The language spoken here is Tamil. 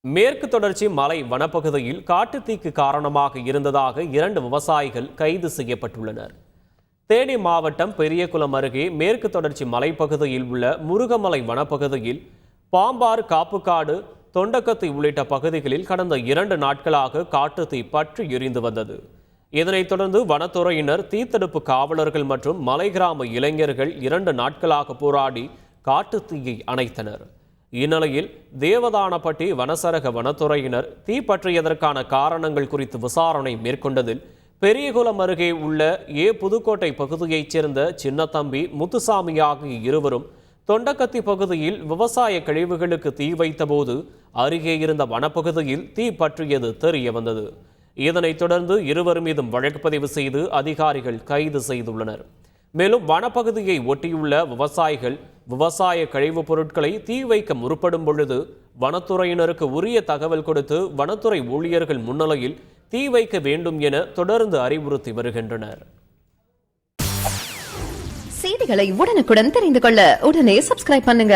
மேற்கு தொடர்ச்சி மலை வனப்பகுதியில் காட்டுத்தீக்கு காரணமாக இருந்ததாக 2 விவசாயிகள் கைது செய்யப்பட்டுள்ளனர். தேனி மாவட்டம் பெரியகுளம் அருகே மேற்கு தொடர்ச்சி மலைப்பகுதியில் உள்ள முருகமலை வனப்பகுதியில் பாம்பாறு, காப்புக்காடு, தொண்டக்கத்தி உள்ளிட்ட பகுதிகளில் கடந்த 2 நாட்களாக காட்டுத்தீ பற்றி எரிந்து வந்தது. இதனைத் தொடர்ந்து வனத்துறையினர், தீத்தடுப்பு காவலர்கள் மற்றும் மலை கிராம இளைஞர்கள் 2 நாட்களாக போராடி காட்டுத்தீயை அணைத்தனர். இந்நிலையில் தேவதானப்பட்டி வனசரக வனத்துறையினர் தீ பற்றியதற்கான காரணங்கள் குறித்து விசாரணை மேற்கொண்டதில் பெரியகுளம் அருகே உள்ள புதுக்கோட்டை பகுதியைச் சேர்ந்த சின்னத்தம்பி, முத்துசாமி ஆகிய இருவரும் தொண்டக்கத்தி பகுதியில் விவசாய கழிவுகளுக்கு தீ வைத்தபோது அருகே இருந்த வனப்பகுதியில் தீ பற்றியது தெரிய வந்தது. இதனைத் தொடர்ந்து இருவர் மீதும் வழக்கு பதிவு செய்து அதிகாரிகள் கைது செய்துள்ளனர். மேலும் வனப்பகுதியை ஒட்டியுள்ள விவசாயிகள் விவசாய கழிவுப் பொருட்களை தீ வைக்க முற்படும் பொழுது வனத்துறையினருக்கு உரிய தகவல் கொடுத்து வனத்துறை ஊழியர்கள் முன்னிலையில் தீ வைக்க வேண்டும் என தொடர்ந்து அறிவுறுத்தி வருகின்றனர். செய்திகளை உடனுக்குடன் தெரிந்து கொள்ள உடனே சப்ஸ்கிரைப் பண்ணுங்க.